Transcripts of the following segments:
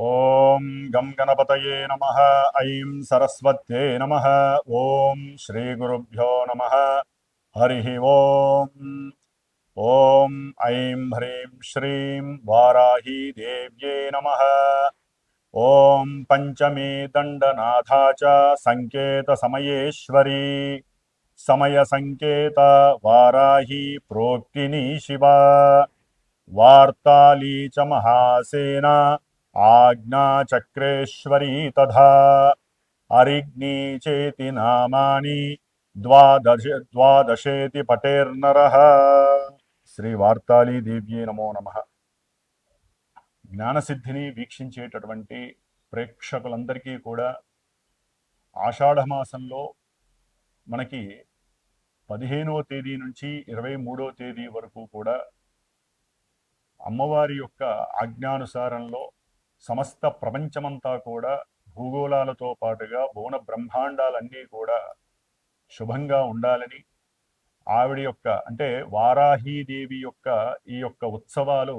ఓం గం గణపతయే నమః. ఐం సరస్వత్యై నమః. ఓం శ్రీ గురుభ్యో నమః. హరి ఓం. ఓం ఐం హ్రీం శ్రీం వారాహీ దేవ్యై నమః. ఓం పంచమీ దండనాథా చ సంకేత సమయేశ్వరీ సమయ సంకేత వారాహి ప్రోక్తిని శివ వార్తాళీ చ మహాసేన ఆజ్ఞా చక్రేశ్వరీ తథా అరిగ్ని చేతి నామాని ద్వాదశేతి పటేర్నరః. శ్రీ వార్తాళీ దేవ్యే నమో నమః. జ్ఞానసిద్ధిని వీక్షించేటటువంటి ప్రేక్షకులందరికీ కూడా ఆషాఢమాసంలో మనకి 15వ తేదీ నుంచి 23వ తేదీ వరకు కూడా అమ్మవారి యొక్క ఆజ్ఞానుసారంలో సమస్త ప్రపంచమంతా కూడా భూగోళాలతో పాటుగా భువన బ్రహ్మాండాలన్నీ కూడా శుభంగా ఉండాలని ఆవిడ యొక్క అంటే వారాహీదేవి యొక్క ఈ యొక్క ఉత్సవాలు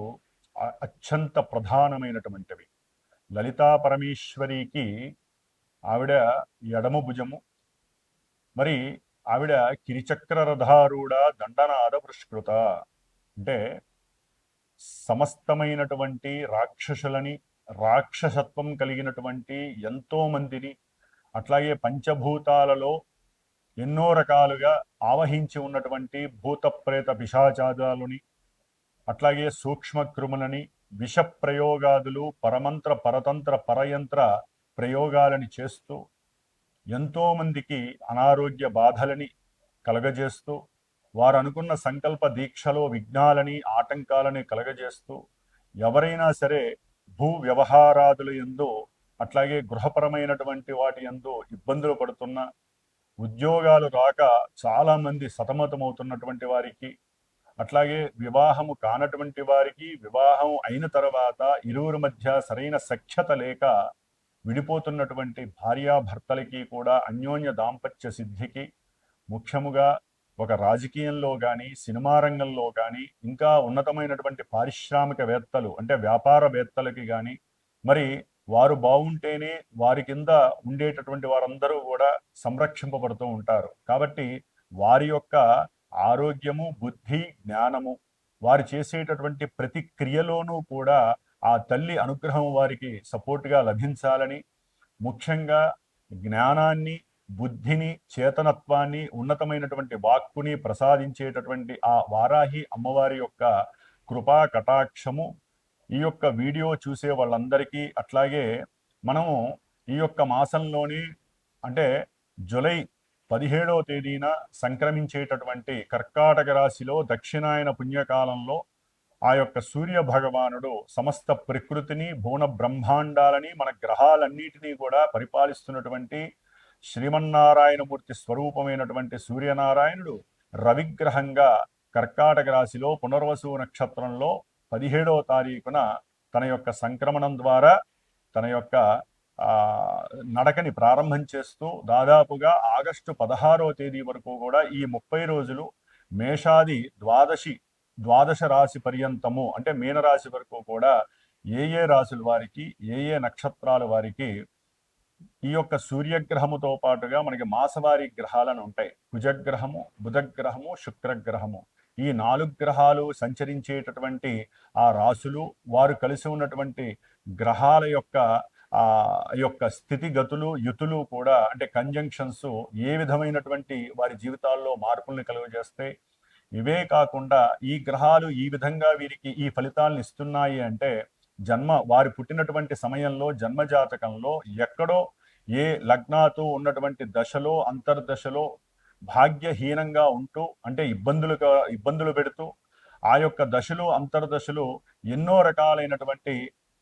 అత్యంత ప్రధానమైనటువంటివి. లలితా పరమేశ్వరికి ఆవిడ ఎడమ భుజము, మరి ఆవిడ కిరిచక్ర రథారూఢ దండనాద పురస్కృత, అంటే సమస్తమైనటువంటి రాక్షసులని, రాక్షసత్వం కలిగినటువంటి ఎంతో మందిని, అట్లాగే పంచభూతాలలో ఎన్నో రకాలుగా ఆవహించి ఉన్నటువంటి భూత ప్రేత పిశాచాదాలని, అట్లాగే సూక్ష్మక్రిములని, విష ప్రయోగాదులు, పరమంత్ర పరతంత్ర పరయంత్ర ప్రయోగాలని చేస్తూ ఎంతోమందికి అనారోగ్య బాధలని కలగజేస్తూ, వారు అనుకున్న సంకల్ప దీక్షలో విఘ్నాలని ఆటంకాలని కలగజేస్తూ, ఎవరైనా సరే భూ వ్యవహారాదుల యందు అట్లాగే గృహపరమైనటువంటి వాటి యందు ఇబ్బందులు పడుతున్న, ఉద్యోగాలు రాక చాలామంది సతమతమవుతున్నటువంటి వారికి, అట్లాగే వివాహము కానటువంటి వారికి వివాహం అయిన తర్వాత ఇరువురి మధ్య సరైన సఖ్యత లేక విడిపోతున్నటువంటి భార్యాభర్తలకి కూడా అన్యోన్య దాంపత్య సిద్ధికి, ముఖ్యముగా ఒక రాజకీయంలో కానీ సినిమా రంగంలో కానీ ఇంకా ఉన్నతమైనటువంటి పారిశ్రామికవేత్తలు అంటే వ్యాపారవేత్తలకి కానీ, మరి వారు బాగుంటేనే వారి కింద ఉండేటటువంటి వారందరూ కూడా సంరక్షింపబడుతూ ఉంటారు. కాబట్టి వారి యొక్క ఆరోగ్యము, బుద్ధి, జ్ఞానము, వారు చేసేటటువంటి ప్రతి క్రియలోనూ కూడా ఆ తల్లి అనుగ్రహం వారికి సపోర్ట్గా లభించాలని, ముఖ్యంగా జ్ఞానాన్ని, బుద్ధిని, చేతనత్వాన్ని, ఉన్నతమైనటువంటి వాక్కుని ప్రసాదించేటటువంటి ఆ వారాహి అమ్మవారి యొక్క కృపా కటాక్షము ఈ యొక్క వీడియో చూసే వాళ్ళందరికీ, అట్లాగే మనము ఈ యొక్క మాసంలోని అంటే జూలై 17వ తేదీన సంక్రమించేటటువంటి కర్కాటక రాశిలో దక్షిణాయన పుణ్యకాలంలో ఆ యొక్క సూర్య భగవానుడు సమస్త ప్రకృతిని, భువన బ్రహ్మాండాలని, మన గ్రహాలన్నిటినీ కూడా పరిపాలిస్తున్నటువంటి శ్రీమన్నారాయణమూర్తి స్వరూపమైనటువంటి సూర్యనారాయణుడు రవిగ్రహంగా కర్కాటక రాశిలో పునర్వసు నక్షత్రంలో 17వ తారీఖున తన యొక్క సంక్రమణం ద్వారా తన యొక్క నడకని ప్రారంభం చేస్తూ దాదాపుగా ఆగస్టు 16వ తేదీ వరకు కూడా ఈ 30 రోజులు మేషాది ద్వాదశ రాశి పర్యంతము అంటే మీనరాశి వరకు కూడా ఏ రాశుల వారికి, ఏ నక్షత్రాల వారికి ఈ యొక్క సూర్యగ్రహముతో పాటుగా మనకి మాసవారి గ్రహాలను ఉంటాయి. కుజగ్రహము, బుధగ్రహము, శుక్రగ్రహము, ఈ 4 గ్రహాలు సంచరించేటటువంటి ఆ రాశులు, వారు కలిసి ఉన్నటువంటి గ్రహాల యొక్క స్థితిగతులు, యుతులు కూడా అంటే కంజంక్షన్స్ ఏ విధమైనటువంటి వారి జీవితాల్లో మార్పుల్ని కలుగజేస్తాయి. ఇవే కాకుండా ఈ గ్రహాలు ఈ విధంగా వీరికి ఈ ఫలితాలను ఇస్తున్నాయి అంటే వారి పుట్టినటువంటి సమయంలో జన్మజాతకంలో ఎక్కడో ఏ లగ్నాతో ఉన్నటువంటి దశలో, అంతర్దశలో భాగ్యహీనంగా ఉంటూ అంటే ఇబ్బందులు పెడుతూ ఆ యొక్క దశలు, అంతర్దశలు ఎన్నో రకాలైనటువంటి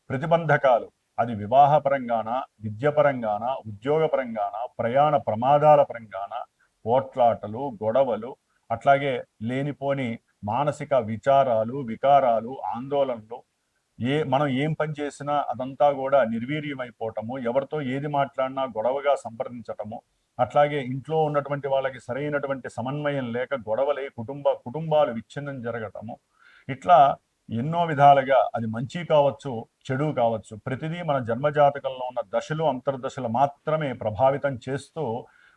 ప్రతిబంధకాలు, అది వివాహపరంగాన, విద్యపరంగాన, ఉద్యోగపరంగాన, ప్రయాణ ప్రమాదాల పరంగాన, పోట్లాటలు, గొడవలు, అట్లాగే లేనిపోని మానసిక విచారాలు, వికారాలు, ఆందోళనలు, మనం ఏం పని చేసినా అదంతా కూడా నిర్వీర్యమైపోవటము, ఎవరితో ఏది మాట్లాడినా గొడవగా సంప్రదించటము, అట్లాగే ఇంట్లో ఉన్నటువంటి వాళ్ళకి సరైనటువంటి సమన్వయం లేక గొడవలే కుటుంబాలు విచ్ఛిన్నం జరగటము, ఇట్లా ఎన్నో విధాలుగా అది మంచి కావచ్చు, చెడు కావచ్చు, ప్రతిదీ మన జన్మజాతకంలో ఉన్న దశలు అంతర్దశలు మాత్రమే ప్రభావితం చేస్తూ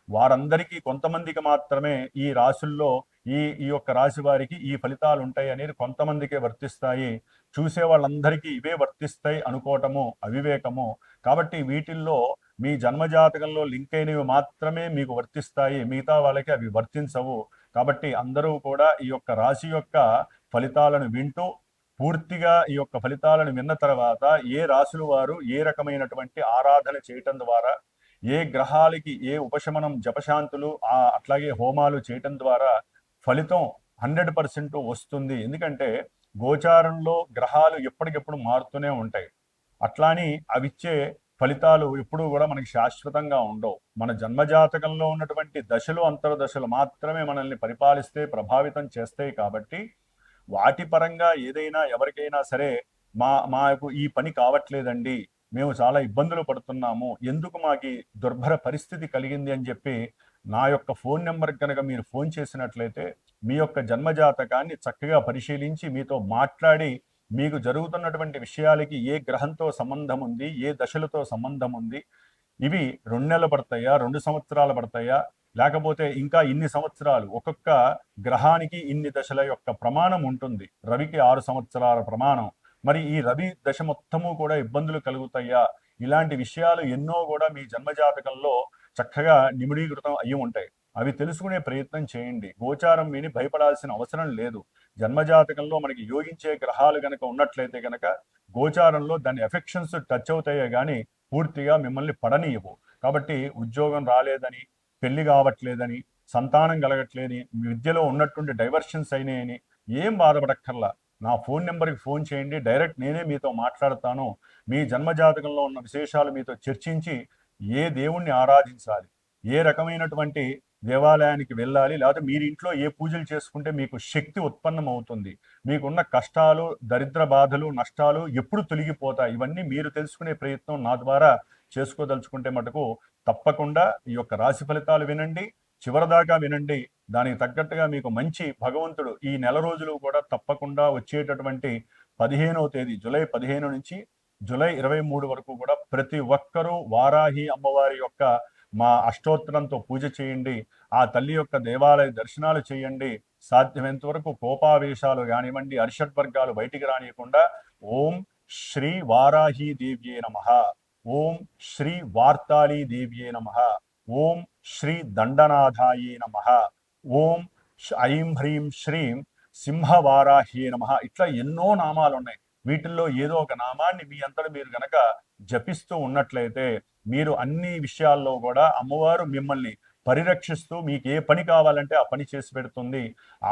వారందరికీ కొంతమందికి మాత్రమే ఈ రాశుల్లో ఈ ఈ యొక్క రాశి వారికి ఈ ఫలితాలు ఉంటాయి అనేది కొంతమందికే వర్తిస్తాయి. చూసే వాళ్ళందరికీ ఇవే వర్తిస్తాయి అనుకోవటము అవివేకము. కాబట్టి వీటిల్లో మీ జన్మజాతకంలో లింక్ అయినవి మాత్రమే మీకు వర్తిస్తాయి, మిగతా వాళ్ళకి అవి వర్తించవు. కాబట్టి అందరూ కూడా ఈ యొక్క రాశి యొక్క ఫలితాలను వింటూ పూర్తిగా ఈ యొక్క ఫలితాలను విన్న తర్వాత ఏ రాశుల వారు ఏ రకమైనటువంటి ఆరాధన చేయటం ద్వారా, ఏ గ్రహాలకి ఏ ఉపశమనం జపశాంతులు అట్లాగే హోమాలు చేయటం ద్వారా ఫలితం 100% వస్తుంది. ఎందుకంటే గోచారంలో గ్రహాలు ఎప్పటికెప్పుడు మారుతూనే ఉంటాయి. అట్లాని అవిచ్చే ఫలితాలు ఎప్పుడూ కూడా మనకి శాశ్వతంగా ఉండవు. మన జన్మజాతకంలో ఉన్నటువంటి దశలు అంతర్దశలు మాత్రమే మనల్ని పరిపాలిస్తే ప్రభావితం చేస్తాయి. కాబట్టి వాటి పరంగా ఏదైనా ఎవరికైనా సరే మాకు ఈ పని కావట్లేదండి, మేము చాలా ఇబ్బందులు పడుతున్నాము, ఎందుకు మాకు దుర్భర పరిస్థితి కలిగింది అని చెప్పి నా యొక్క ఫోన్ నెంబర్ కనుక మీరు ఫోన్ చేసినట్లయితే మీ యొక్క జన్మజాతకాన్ని చక్కగా పరిశీలించి మీతో మాట్లాడి మీకు జరుగుతున్నటువంటి విషయాలకి ఏ గ్రహంతో సంబంధం ఉంది, ఏ దశలతో సంబంధం ఉంది, ఇవి 2 నెలలు పడతాయా, 2 సంవత్సరాలు పడతాయా, లేకపోతే ఇంకా ఇన్ని సంవత్సరాలు, ఒక్కొక్క గ్రహానికి ఇన్ని దశల యొక్క ప్రమాణం ఉంటుంది. రవికి 6 సంవత్సరాల ప్రమాణం. మరి ఈ రవి దశ మొత్తము కూడా ఇబ్బందులు కలుగుతాయా? ఇలాంటి విషయాలు ఎన్నో కూడా మీ జన్మజాతకంలో చక్కగా నిమిడీకృతం అయి ఉంటాయి. అవి తెలుసుకునే ప్రయత్నం చేయండి. గోచారం విని భయపడాల్సిన అవసరం లేదు. జన్మజాతకంలో మనకి యోగించే గ్రహాలు కనుక ఉన్నట్లయితే కనుక గోచారంలో దాని ఎఫెక్షన్స్ టచ్ అవుతాయే కానీ పూర్తిగా మిమ్మల్ని పడనీయవు. కాబట్టి ఉద్యోగం రాలేదని, పెళ్లి కావట్లేదని, సంతానం కలగట్లేదని, విద్యలో ఉన్నటువంటి డైవర్షన్స్ అయినాయని ఏం బాధపడక్కర్లా. నా ఫోన్ నెంబర్కి ఫోన్ చేయండి, డైరెక్ట్ నేనే మీతో మాట్లాడతాను. మీ జన్మజాతకంలో ఉన్న విశేషాలు మీతో చర్చించి ఏ దేవుణ్ణి ఆరాధించాలి, ఏ రకమైనటువంటి దేవాలయానికి వెళ్ళాలి, లేకపోతే మీరు ఇంట్లో ఏ పూజలు చేసుకుంటే మీకు శక్తి ఉత్పన్నం అవుతుంది, మీకున్న కష్టాలు, దరిద్ర బాధలు, నష్టాలు ఎప్పుడు తొలగిపోతాయి, ఇవన్నీ మీరు తెలుసుకునే ప్రయత్నం నా ద్వారా చేసుకోదలుచుకుంటే మటుకు తప్పకుండా ఈ యొక్క రాశి ఫలితాలు వినండి, చివరిదాకా వినండి. దానికి తగ్గట్టుగా మీకు మంచి భగవంతుడు ఈ నెల రోజులు కూడా తప్పకుండా వచ్చేటటువంటి 15వ తేదీ జూలై 15 నుంచి జూలై 23 వరకు కూడా ప్రతి ఒక్కరూ వారాహి అమ్మవారి యొక్క మా అష్టోత్తరంతో పూజ చేయండి. ఆ తల్లి యొక్క దేవాలయ దర్శనాలు చేయండి. సాధ్యమైనంత వరకు కోపావేశాలు కానివ్వండి, అరిషడ్వర్గాలు బయటికి రానియకుండా ఓం శ్రీ వారాహి దేవ్యే నమః, ఓం శ్రీ వార్తాళీ దేవ్యే నమః, ఓం శ్రీ దండనాథాయే నమః, ఓం ఐం హ్రీం శ్రీం సింహవారాహ్యే నమః. ఇట్లా ఎన్నో నామాలు ఉన్నాయి. వీటిల్లో ఏదో ఒక నామాన్ని మీ అంతటా మీరు గనక జపిస్తూ ఉన్నట్లయితే మీరు అన్ని విషయాల్లో కూడా అమ్మవారు మిమ్మల్ని పరిరక్షిస్తూ మీకు ఏ పని కావాలంటే ఆ పని చేసి పెడుతుంది.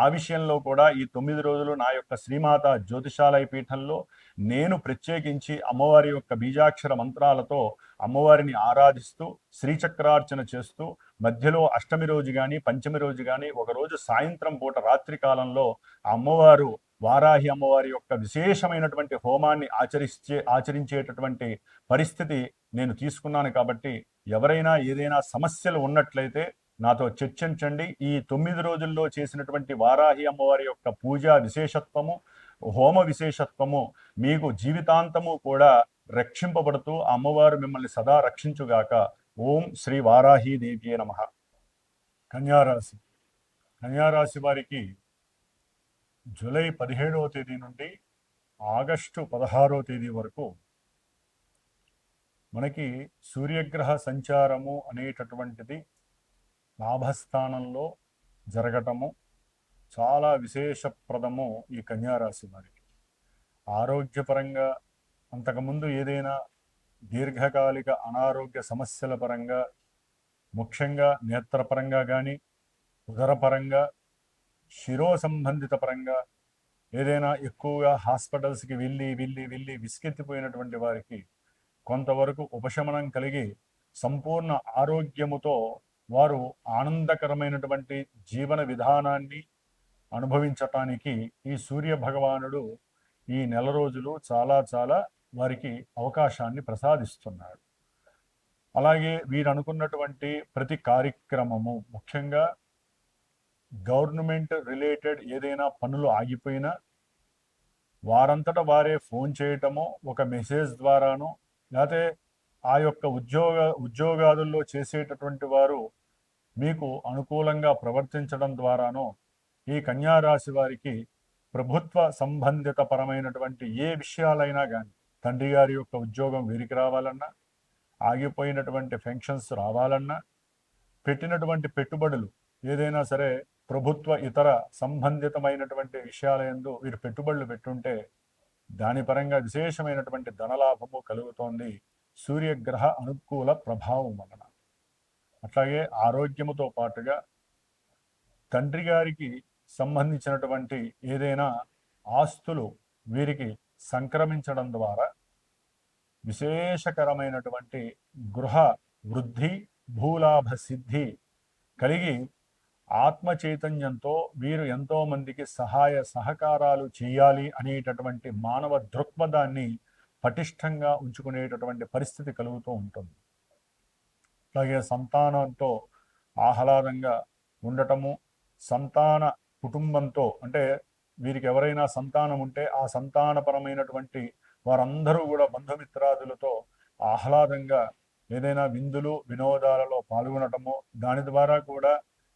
ఆ విషయంలో కూడా ఈ 9 రోజులు నా యొక్క శ్రీమాత జ్యోతిషాలయ పీఠంలో నేను ప్రత్యేకించి అమ్మవారి యొక్క బీజాక్షర మంత్రాలతో అమ్మవారిని ఆరాధిస్తూ శ్రీచక్రార్చన చేస్తూ మధ్యలో అష్టమి రోజు కానీ పంచమి రోజు కానీ ఒకరోజు సాయంత్రం పూట రాత్రి కాలంలో అమ్మవారు వారాహి అమ్మవారి యొక్క విశేషమైనటువంటి హోమాన్ని ఆచరించేటటువంటి పరిస్థితి నేను తీసుకున్నాను. కాబట్టి ఎవరైనా ఏదైనా సమస్యలు ఉన్నట్లయితే నాతో చర్చించండి. ఈ 9 రోజుల్లో చేసినటువంటి వారాహి అమ్మవారి యొక్క పూజా విశేషత్వము, హోమ విశేషత్వము మీకు జీవితాంతము కూడా రక్షింపబడుతూ అమ్మవారు మిమ్మల్ని సదా రక్షించుగాక. ఓం శ్రీ వారాహి దేవ్యే నమః. కన్యారాశి. కన్యారాశి వారికి జూలై 17వ తేదీ నుండి ఆగస్టు 16వ తేదీ వరకు మనకి సూర్యగ్రహ సంచారము అనేటటువంటిది లాభస్థానంలో జరగటము చాలా విశేషప్రదము ఈ కన్యారాశి వారికి. ఆరోగ్యపరంగా అంతకుముందు ఏదైనా దీర్ఘకాలిక అనారోగ్య సమస్యల పరంగా, ముఖ్యంగా నేత్రపరంగా కానీ, ఉదరపరంగా, శిరో సంబంధిత పరంగా ఏదైనా ఎక్కువగా హాస్పిటల్స్కి వెళ్ళి విసిగెత్తిపోయినటువంటి వారికి కొంతవరకు ఉపశమనం కలిగి సంపూర్ణ ఆరోగ్యముతో వారు ఆనందకరమైనటువంటి జీవన విధానాన్ని అనుభవించటానికి ఈ సూర్య భగవానుడు ఈ నెల రోజులు చాలా వారికి అవకాశాన్ని ప్రసాదిస్తున్నాడు. అలాగే వీరు అనుకున్నటువంటి ప్రతి కార్యక్రమము, ముఖ్యంగా గవర్నమెంట్ రిలేటెడ్ ఏదైనా పనులు ఆగిపోయినా, వారంతట వారే ఫోన్ చేయటము, ఒక మెసేజ్ ద్వారానో, లేకపోతే ఆ యొక్క ఉద్యోగాదుల్లో చేసేటటువంటి వారు మీకు అనుకూలంగా ప్రవర్తించడం ద్వారానో ఈ కన్యా రాశి వారికి ప్రభుత్వ సంబంధిత పరమైనటువంటి ఏ విషయాలైనా కానీ, తండ్రి గారి యొక్క ఉద్యోగం వీరికి రావాలన్నా, ఆగిపోయినటువంటి పెన్షన్స్ రావాలన్నా, పెట్టినటువంటి పెట్టుబడులు ఏదైనా సరే ప్రభుత్వ ఇతర సంబంధితమైనటువంటి విషయాలందు వీరు పెట్టుబడులు పెట్టుంటే దాని పరంగా విశేషమైనటువంటి ధనలాభము కలుగుతోంది సూర్యగ్రహ అనుకూల ప్రభావం వలన. అట్లాగే ఆరోగ్యముతో పాటుగా తండ్రి గారికి సంబంధించినటువంటి ఏదైనా ఆస్తులు వీరికి సంక్రమించడం ద్వారా విశేషకరమైనటువంటి గృహ వృద్ధి, భూలాభ సిద్ధి కలిగి ఆత్మ చైతన్యంతో వీరు ఎంతో మందికి సహాయ సహకారాలు చేయాలి అనేటటువంటి మానవ దృక్పథాన్ని పటిష్టంగా ఉంచుకునేటటువంటి పరిస్థితి కలుగుతూ ఉంటుంది. అలాగే సంతానంతో ఆహ్లాదంగా ఉండటము, సంతాన కుటుంబంతో అంటే వీరికి ఎవరైనా సంతానం ఉంటే ఆ సంతానపరమైనటువంటి వారందరూ కూడా బంధుమిత్రాదులతో ఆహ్లాదంగా ఏదైనా విందులు వినోదాలలో పాల్గొనటము, దాని ద్వారా కూడా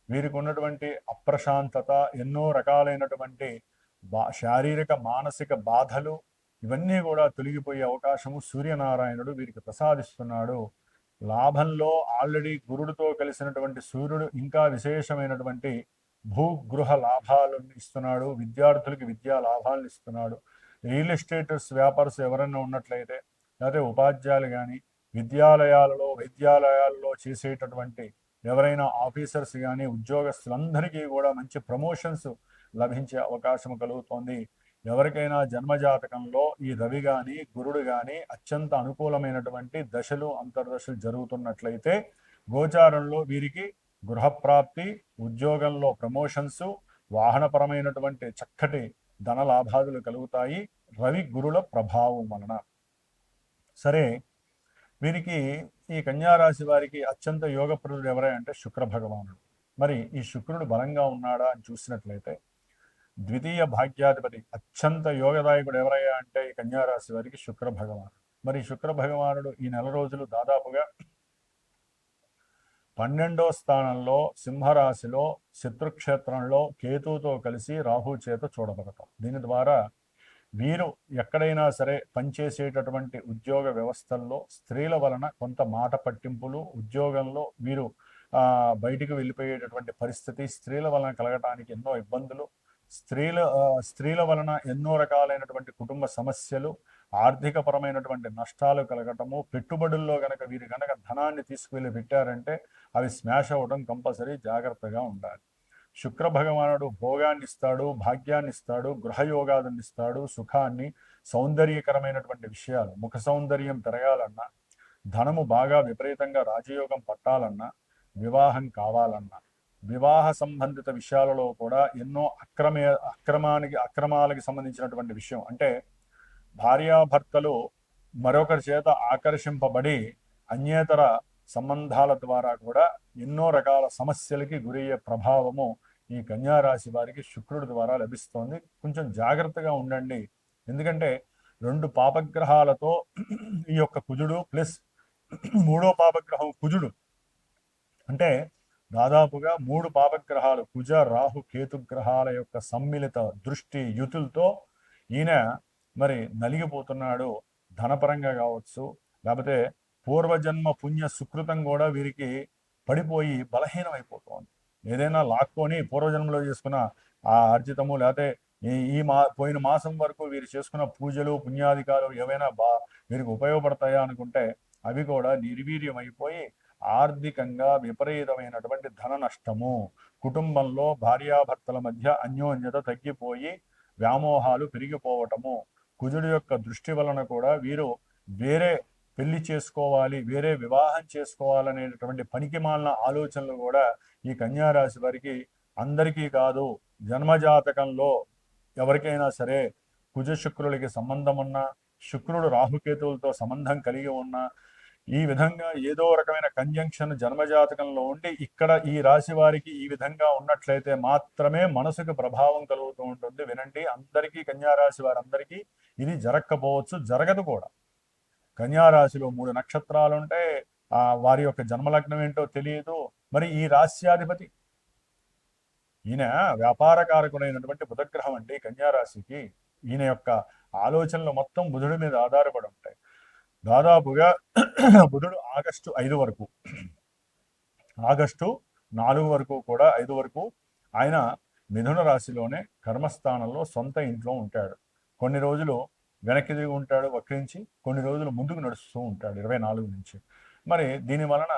వీరికి ఉన్నటువంటి అప్రశాంతత, ఎన్నో రకాలైనటువంటి శారీరక మానసిక బాధలు ఇవన్నీ కూడా తొలగిపోయే అవకాశము సూర్యనారాయణుడు వీరికి ప్రసాదిస్తున్నాడు. లాభంలో ఆల్రెడీ గురుడితో కలిసినటువంటి సూర్యుడు ఇంకా విశేషమైనటువంటి భూగృహ లాభాలను ఇస్తున్నాడు, విద్యార్థులకి విద్యా లాభాలను ఇస్తున్నాడు. రియల్ ఎస్టేటర్స్ వ్యాపారస్ ఎవరైనా ఉన్నట్లయితే, లేకపోతే ఉపాధ్యాయులు కానీ విద్యాలయాలలో వైద్యాలయాలలో చేసేటటువంటి ఎవరైనా ఆఫీసర్స్ కానీ ఉద్యోగస్తులందరికీ కూడా మంచి ప్రమోషన్స్ లభించే అవకాశం కలుగుతోంది. ఎవరికైనా జన్మజాతకంలో ఈ రవి కానీ గురుడు కానీ అత్యంత అనుకూలమైనటువంటి దశలు అంతర్దశలు జరుగుతున్నట్లయితే గోచారంలో వీరికి గృహప్రాప్తి, ఉద్యోగంలో ప్రమోషన్స్, వాహనపరమైనటువంటి చక్కటి ధన లాభాదులు కలుగుతాయి రవి గురుల ప్రభావం వలన. సరే, వీరికి ఈ కన్యారాశి వారికి అత్యంత యోగప్రదుడు ఎవరై అంటే శుక్ర భగవానుడు. మరి ఈ శుక్రుడు బలంగా ఉన్నాడా అని చూసినట్లయితే ద్వితీయ భాగ్యాధిపతి అత్యంత యోగదాయకుడు ఎవరయ్యా అంటే ఈ కన్యారాశి వారికి శుక్ర భగవానుడు. మరి శుక్ర భగవానుడు ఈ నెల రోజులు దాదాపుగా 12వ స్థానంలో సింహరాశిలో శత్రుక్షేత్రంలో కేతువుతో కలిసి రాహు చేత చూడబడతాం. దీని ద్వారా వీరు ఎక్కడైనా సరే పనిచేసేటటువంటి ఉద్యోగ వ్యవస్థల్లో స్త్రీల వలన కొంత మాట పట్టింపులు, ఉద్యోగంలో వీరు బయటికి వెళ్ళిపోయేటటువంటి పరిస్థితి, స్త్రీల వలన కలగటానికి ఎన్నో ఇబ్బందులు, స్త్రీల వలన ఎన్నో రకాలైనటువంటి కుటుంబ సమస్యలు, ఆర్థిక పరమైనటువంటి నష్టాలు కలగటము, పెట్టుబడుల్లో కనుక వీరు కనుక ధనాన్ని తీసుకువెళ్ళి పెట్టారంటే అవి స్మాష్ అవ్వడం కంపల్సరీ, జాగ్రత్తగా ఉండాలి. శుక్ర భగవానుడు భోగాన్ని ఇస్తాడు, భాగ్యాన్ని ఇస్తాడు, గృహయోగాన్ని ఇస్తాడు, సుఖాన్ని, సౌందర్యకరమైనటువంటి విషయాలు, ముఖ సౌందర్యం పెరగాలన్నా, ధనము బాగా విపరీతంగా రాజయోగం పట్టాలన్నా, వివాహం కావాలన్నా, వివాహ సంబంధిత విషయాలలో కూడా ఎన్నో అక్రమాలకి సంబంధించినటువంటి విషయం అంటే భార్యాభర్తలు మరొకరి చేత ఆకర్షింపబడి అన్యేతర సంబంధాల ద్వారా కూడా ఎన్నో రకాల సమస్యలకి గురయ్యే ప్రభావము ఈ కన్యారాశి వారికి శుక్రుడి ద్వారా లభిస్తోంది. కొంచెం జాగ్రత్తగా ఉండండి. ఎందుకంటే 2 పాపగ్రహాలతో ఈ యొక్క కుజుడు ప్లస్ 3వ పాపగ్రహం కుజుడు అంటే దాదాపుగా 3 పాపగ్రహాలు కుజ రాహు కేతు గ్రహాల యొక్క సమ్మిళిత దృష్టి యుతులతో ఈయన మరి నలిగిపోతున్నాడు. ధనపరంగా కావచ్చు, లేకపోతే పూర్వజన్మ పుణ్య సుకృతం కూడా వీరికి పడిపోయి బలహీనం అయిపోతుంది. ఏదైనా లాక్కొని పూర్వజన్మలో చేసుకున్న ఆ అర్జితము లేకపోతే పోయిన మాసం వరకు వీరు చేసుకున్న పూజలు పుణ్యాధికాలు ఏవైనా వీరికి ఉపయోగపడతాయా అనుకుంటే అవి కూడా నిర్వీర్యం అయిపోయి ఆర్థికంగా విపరీతమైనటువంటి ధన నష్టము, కుటుంబంలో భార్యాభర్తల మధ్య అన్యోన్యత తగ్గిపోయి వ్యామోహాలు పెరిగిపోవటము, కుజుడి యొక్క దృష్టి వలన కూడా వీరు వేరే పెళ్లి చేసుకోవాలి, వేరే వివాహం చేసుకోవాలనేటటువంటి పనికిమాలిన ఆలోచనలు కూడా ఈ కన్యారాశి వారికి, అందరికీ కాదు, జన్మజాతకంలో ఎవరికైనా సరే కుజ శుక్రులకి సంబంధం ఉన్నా, శుక్రుడు రాహుకేతువులతో సంబంధం కలిగి ఉన్నా, ఈ విధంగా ఏదో రకమైన కంజంక్షన్ జన్మజాతకంలో ఉండి ఇక్కడ ఈ రాశి వారికి ఈ విధంగా ఉన్నట్లయితే మాత్రమే మనసుకు ప్రభావం కలుగుతూ ఉంటుంది. వినండి, అందరికీ కన్యారాశి వారందరికీ ఇది జరగకపోవచ్చు, జరగదు కూడా. కన్యారాశిలో 3 నక్షత్రాలు ఉంటే వారి యొక్క జన్మలగ్నం ఏంటో తెలియదు. మరి ఈ రాశ్యాధిపతి ఈయన వ్యాపారకారకుడైనటువంటి బుధగ్రహం అండి కన్యారాశికి. ఈయన యొక్క ఆలోచనలు మొత్తం బుధుడి మీద ఆధారపడి ఉంటాయి. దాదాపుగా బుధుడు ఆగస్టు 5 వరకు, ఆగస్టు 4 వరకు కూడా 5 వరకు ఆయన మిథున రాశిలోనే కర్మస్థానంలో సొంత ఇంట్లో ఉంటాడు. కొన్ని రోజులు వెనక్కి తిరిగి ఉంటాడు వక్రించి, కొన్ని రోజులు ముందుకు నడుస్తూ ఉంటాడు 24 నుంచి. మరి దీని వలన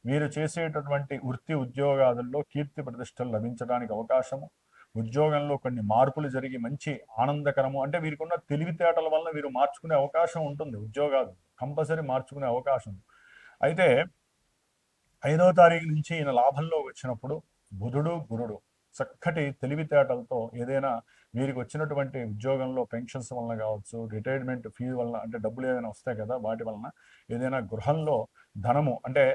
వీరు చేసేటటువంటి వృత్తి ఉద్యోగాలలో కీర్తి ప్రతిష్టలు లభించడానికి అవకాశము, ఉద్యోగంలో కొన్ని మార్పులు జరిగి మంచి ఆనందకరము, అంటే వీరికి ఉన్న తెలివితేటల వలన వీరు మార్చుకునే అవకాశం ఉంటుంది. ఉద్యోగాలు కంపల్సరీ మార్చుకునే అవకాశం. అయితే 5వ తారీఖు నుంచి ఈయన లాభంలో వచ్చినప్పుడు బుధుడు గురుడు చక్కటి తెలివితేటలతో ఏదైనా వీరికి వచ్చినటువంటి ఉద్యోగంలో పెన్షన్స్ వలన కావచ్చు, రిటైర్మెంట్ ఫీ వలన, అంటే డబ్బులు ఏదైనా వస్తాయి కదా వాటి వలన, ఏదైనా గృహంలో ధనము అంటే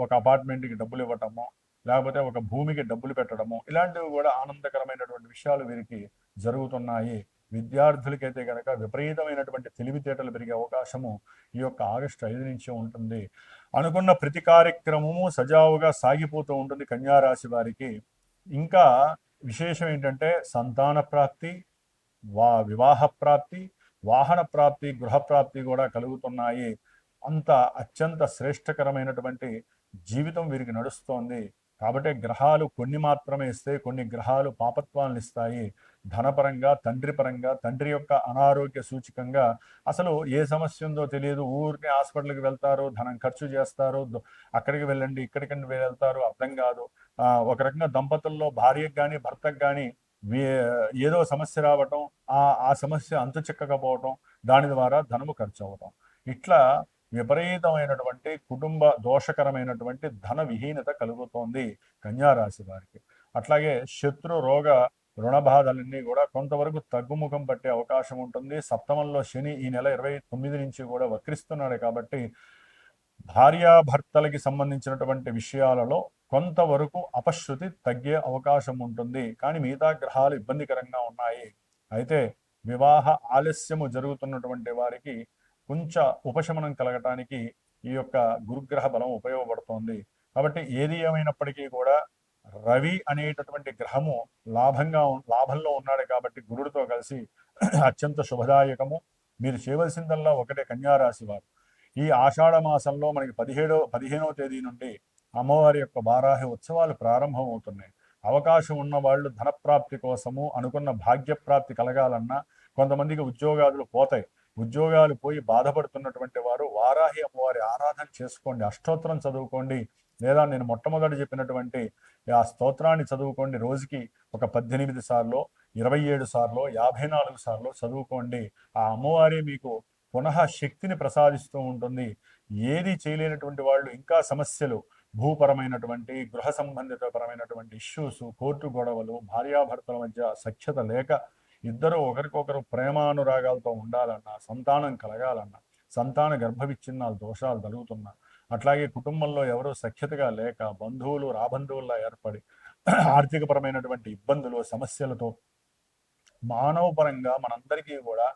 ఒక అపార్ట్మెంట్కి డబ్బులు ఇవ్వటము, లేకపోతే ఒక భూమికి డబ్బులు పెట్టడము, ఇలాంటివి కూడా ఆనందకరమైనటువంటి విషయాలు వీరికి జరుగుతున్నాయి. విద్యార్థులకైతే కనుక విపరీతమైనటువంటి తెలివితేటలు పెరిగే అవకాశము ఈ యొక్క ఆగస్టు 5 నుంచి ఉంటుంది. అనుకున్న ప్రతి కార్యక్రమము సజావుగా సాగిపోతూ ఉంటుంది కన్యారాశి వారికి. ఇంకా విశేషం ఏంటంటే సంతాన ప్రాప్తి, వివాహ ప్రాప్తి, వాహన ప్రాప్తి, గృహప్రాప్తి కూడా కలుగుతున్నాయి. అంత అత్యంత శ్రేష్టకరమైనటువంటి జీవితం వీరికి నడుస్తోంది. కాబట్టి గ్రహాలు కొన్ని మాత్రమే ఇస్తాయి, కొన్ని గ్రహాలు పాపత్వాలను ఇస్తాయి. ధనపరంగా, తండ్రి పరంగా, తండ్రి యొక్క అనారోగ్య సూచికంగా అసలు ఏ సమస్య ఉందో తెలియదు. ఊరికే హాస్పిటల్కి వెళ్తారు, ధనం ఖర్చు చేస్తారు, అక్కడికి వెళ్ళండి ఇక్కడికి వెళ్తారు, అర్థం కాదు. ఒక రకంగా దంపతుల్లో భార్యకు కానీ భర్తకు కానీ ఏదో సమస్య రావటం, ఆ సమస్య అంతు చిక్కకపోవటం, దాని ద్వారా ధనము ఖర్చు అవటం, ఇట్లా విపరీతమైనటువంటి కుటుంబ దోషకరమైనటువంటి ధన విహీనత కలుగుతోంది కన్యారాశి వారికి. అట్లాగే శత్రు రోగ రుణ బాధలన్నీ కూడా కొంతవరకు తగ్గుముఖం పట్టే అవకాశం ఉంటుంది. సప్తమంలో శని ఈ నెల 29 నుంచి కూడా వక్రిస్తున్నాడు కాబట్టి భార్యాభర్తలకి సంబంధించినటువంటి విషయాలలో కొంతవరకు అపశృతి తగ్గే అవకాశం ఉంటుంది. కానీ మిగతా గ్రహాలు ఇబ్బందికరంగా ఉన్నాయి. అయితే వివాహ ఆలస్యము జరుగుతున్నటువంటి వారికి కొంచెం ఉపశమనం కలగటానికి ఈ యొక్క గురుగ్రహ బలం ఉపయోగపడుతోంది. కాబట్టి ఏది ఏమైనప్పటికీ కూడా రవి అనేటటువంటి గ్రహము లాభంలో ఉన్నాడు కాబట్టి గురుడితో కలిసి అత్యంత శుభదాయకము. మీరు చేయవలసిందల్లా ఒకటే కన్యారాశి వారు, ఈ ఆషాఢ మాసంలో మనకి 15వ తేదీ నుండి అమ్మవారి యొక్క వారాహి ఉత్సవాలు ప్రారంభమవుతున్నాయి. అవకాశం ఉన్న వాళ్ళు ధనప్రాప్తి కోసము, అనుకున్న భాగ్యప్రాప్తి కలగాలన్నా, కొంతమందికి ఉద్యోగాలు పోతాయి, ఉద్యోగాలు పోయి బాధపడుతున్నటువంటి వారు వారాహి అమ్మవారి ఆరాధన చేసుకోండి, అష్టోత్తరం చదువుకోండి, లేదా నేను మొట్టమొదటి చెప్పినటువంటి ఆ స్తోత్రాన్ని చదువుకోండి. రోజుకి ఒక 18 సార్లు, 27 సార్లు, 54 సార్లు చదువుకోండి. ఆ అమ్మవారి మీకు పునః శక్తిని ప్రసాదిస్తూ ఉంటుంది. ఏది చేయలేనటువంటి వాళ్ళు ఇంకా సమస్యలు, భూపరమైనటువంటి గృహ సంబంధితపరమైనటువంటి ఇష్యూస్, కోర్టు గొడవలు, భార్యాభర్తల మధ్య సఖ్యత లేక ఇద్దరు ఒకరికొకరు ప్రేమానురాగాలతో ఉండాలన్నా, సంతానం కలగాలన్నా, సంతాన గర్భవిచ్ఛిన్నాలు దోషాలు జరుగుతున్నా, అట్లాగే కుటుంబంలో ఎవరో సఖ్యతగా లేక బంధువులు రాబంధువుల్లా ఏర్పడి ఆర్థికపరమైనటువంటి ఇబ్బందులు సమస్యలతో మానవపరంగా మనందరికీ కూడా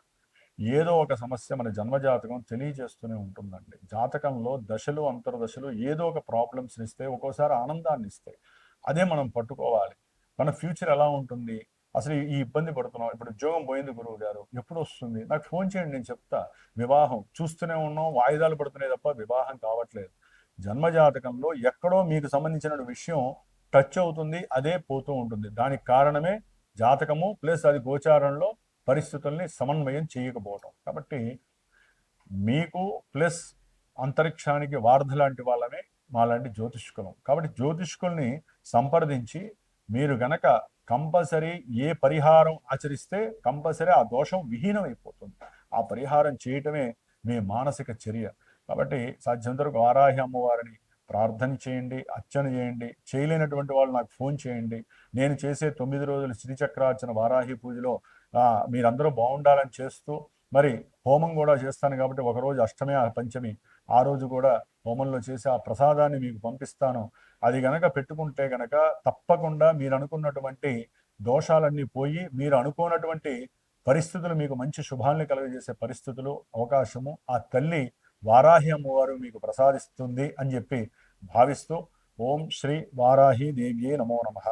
ఏదో ఒక సమస్య మన జన్మజాతకం తెలియజేస్తూనే ఉంటుందండి. జాతకంలో దశలు అంతర్దశలు ఏదో ఒక ప్రాబ్లమ్స్ ఇస్తాయి, ఒక్కోసారి ఆనందాన్ని ఇస్తాయి. అదే మనం పట్టుకోవాలి. మన ఫ్యూచర్ ఎలా ఉంటుంది, అసలు ఈ ఇబ్బంది పడుతున్నాం, ఇప్పుడు ఉద్యోగం పోయింది గురువు గారు, ఎప్పుడు వస్తుంది, నాకు ఫోన్ చేయండి, నేను చెప్తా. వివాహం చూస్తూనే ఉన్నాం, వాయిదాలు పడుతున్నాయి తప్ప వివాహం కావట్లేదు. జన్మజాతకంలో ఎక్కడో మీకు సంబంధించిన విషయం టచ్ అవుతుంది, అదే పోతూ ఉంటుంది. దానికి కారణమే జాతకము ప్లస్ అది గోచారంలో పరిస్థితుల్ని సమన్వయం చేయకపోవటం. కాబట్టి మీకు ప్లస్ అంతరిక్షానికి వార్ధ లాంటి వాళ్ళమే మాలాంటి జ్యోతిష్కులం. కాబట్టి జ్యోతిష్కుల్ని సంప్రదించి మీరు గనక కంపల్సరీ ఏ పరిహారం ఆచరిస్తే కంపల్సరీ ఆ దోషం విహీనం అయిపోతుంది. ఆ పరిహారం చేయటమే మీ మానసిక చర్య. కాబట్టి సాధ్యంతరకు వారాహి అమ్మవారిని ప్రార్థన చేయండి, అర్చన చేయండి. చేయలేనటువంటి వాళ్ళు నాకు ఫోన్ చేయండి. నేను చేసే 9 రోజులు శ్రీచక్రార్చన వారాహి పూజలో మీరందరూ బాగుండాలని చేస్తూ మరి హోమం కూడా చేస్తాను కాబట్టి ఒకరోజు అష్టమి ఆ పంచమి ఆ రోజు కూడా హోమంలో చేసి ఆ ప్రసాదాన్ని మీకు పంపిస్తాను. అది గనక పెట్టుకుంటే గనక తప్పకుండా మీరు అనుకున్నటువంటి దోషాలన్నీ పోయి మీరు అనుకోనటువంటి పరిస్థితులు మీకు మంచి శుభాల్ని కలుగజేసే పరిస్థితులు అవకాశము ఆ తల్లి వారాహి అమ్మవారు మీకు ప్రసాదిస్తుంది అని చెప్పి భావిస్తూ ఓం శ్రీ వారాహి దేవ్యే నమో నమః.